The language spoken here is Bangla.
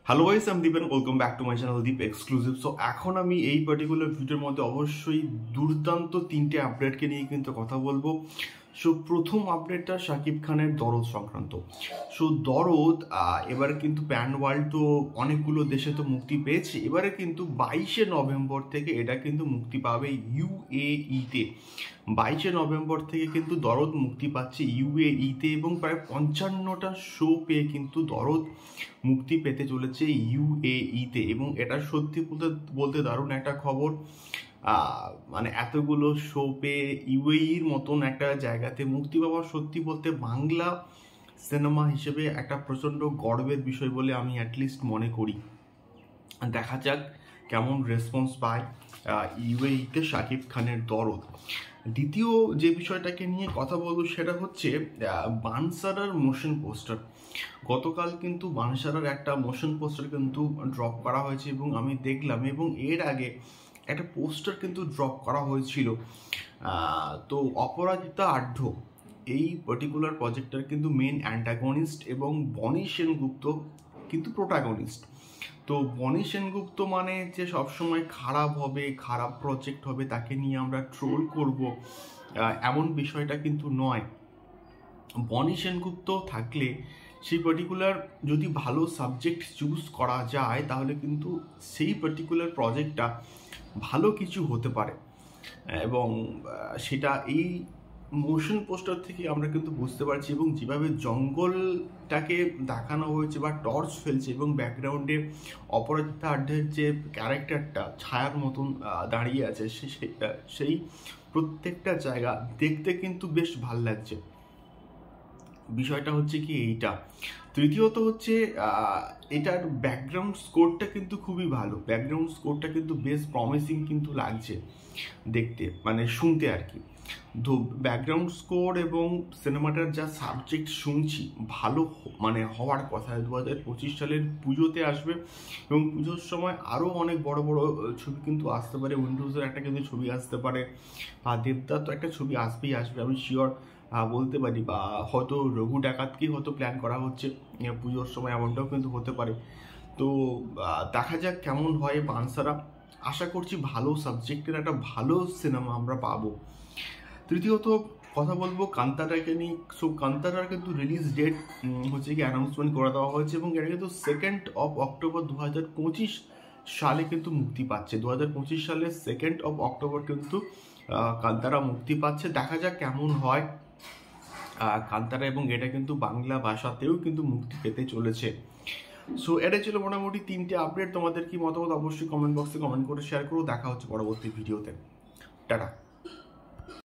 হ্যালো গাইস, আমি Deep and welcome back to my channel Deep exclusive. So এখন আমি এই পার্টিকুলার ভিডিওর মধ্যে অবশ্যই দুর্দান্ত তিনটে আপডেটকে নিয়ে কিন্তু কথা বলবো। সো প্রথম আপডেটটা শাকিব খানের দরদ সংক্রান্ত। সো দরদ এবারে কিন্তু প্যান ওয়ার্ল্ড তো অনেকগুলো দেশে তো মুক্তি পেয়েছে, এবারে কিন্তু 22শে নভেম্বর থেকে এটা কিন্তু মুক্তি পাবে ইউএইতে। 22শে নভেম্বর থেকে কিন্তু দরদ মুক্তি পাচ্ছে ইউএইতে এবং প্রায় 55টা শো পেয়ে কিন্তু দরদ মুক্তি পেতে চলেছে ইউএইতে। এবং এটা সত্যি বলতে দারুণ একটা খবর। মানে এতগুলো শো পেয়ে ইউএইর মতন একটা জায়গাতে মুক্তি পাওয়া সত্যি বলতে বাংলা সিনেমা হিসেবে একটা প্রচণ্ড গর্বের বিষয় বলে আমি অ্যাটলিস্ট মনে করি। দেখা যাক কেমন রেসপন্স পায় ইউএইতে শাকিব খানের দরদ। দ্বিতীয় যে বিষয়টাকে নিয়ে কথা বলবো সেটা হচ্ছে বানসারার মোশন পোস্টার। গতকাল কিন্তু বানসারার একটা মোশন পোস্টার কিন্তু ড্রপ করা হয়েছে এবং আমি দেখলাম, এবং এর আগে একটা পোস্টার কিন্তু ড্রপ করা হয়েছিল। তো অপরাজিতা আঢ্য এই পার্টিকুলার প্রজেক্টের কিন্তু মেন অ্যান্টাগনিস্ট এবং বনি সেনগুপ্ত কিন্তু প্রোটাগনিস্ট। তো বনি সেনগুপ্ত মানে যে সবসময় খারাপ হবে, খারাপ প্রজেক্ট হবে, তাকে নিয়ে আমরা ট্রোল করব এমন বিষয়টা কিন্তু নয়। বনি সেনগুপ্ত থাকলে সেই পার্টিকুলার যদি ভালো সাবজেক্ট চুজ করা যায় তাহলে কিন্তু সেই পার্টিকুলার প্রজেক্টটা ভালো কিছু হতে পারে। এবং সেটা এই মোশন পোস্টার থেকে আমরা কিন্তু বুঝতে পারছি, এবং যেভাবে জঙ্গলটাকে দেখানো হয়েছে বা টর্চ ফেলছে এবং ব্যাকগ্রাউন্ডে অপরাজিতা আঢ্যের যে ক্যারেক্টারটা ছায়ার মতন দাঁড়িয়ে আছে সেই প্রত্যেকটা জায়গা দেখতে কিন্তু বেশ ভাল লাগছে। বিষয়টা হচ্ছে কি এইটা। তৃতীয়ত হচ্ছে এটার ব্যাকগ্রাউন্ড স্কোরটা কিন্তু খুবই ভালো। ব্যাকগ্রাউন্ড স্কোরটা কিন্তু বেশ প্রমিসিং কিন্তু লাগছে দেখতে, মানে শুনতে আর কি। তো ব্যাকগ্রাউন্ড স্কোর এবং সিনেমাটার যা সাবজেক্ট শুনছি ভালো মানে হওয়ার কথা। 2025 সালের পুজোতে আসবে এবং পুজোর সময় আরও অনেক বড় বড় ছবি কিন্তু আসতে পারে। উইন্ডোজের একটা কিন্তু ছবি আসতে পারে, বা দেবদার তো একটা ছবি আসবে আমি শিওর বলতে পারি। বা হয়তো রঘু ডাকাতকেই হয়তো প্ল্যান করা হচ্ছে পুজোর সময়, এমনটাও কিন্তু হতে পারে। তো দেখা যাক কেমন হয় বানসারা। আশা করছি ভালো সাবজেক্টের একটা ভালো সিনেমা আমরা পাবো। তৃতীয়ত কথা বলবো কান্তারাকে নিয়ে। সো কান্তারার কিন্তু রিলিজ ডেট হচ্ছে কি অ্যানাউন্সমেন্ট করে দেওয়া হয়েছে এবং এটা কিন্তু 2nd of October 2025 সালে কিন্তু মুক্তি পাচ্ছে। 2025 সালের 2nd of October কিন্তু কান্তারা মুক্তি পাচ্ছে। দেখা যাক কেমন হয় কান্তারা, এবং এটা কিন্তু বাংলা ভাষাতেও কিন্তু মুক্তি পেতে চলেছে। সো এটা ছিল মোটামুটি তিনটে আপডেট। তোমাদের কি মতামত অবশ্যই কমেন্ট বক্সে কমেন্ট করে শেয়ার করো। দেখা হচ্ছে পরবর্তী ভিডিওতে। টাটা।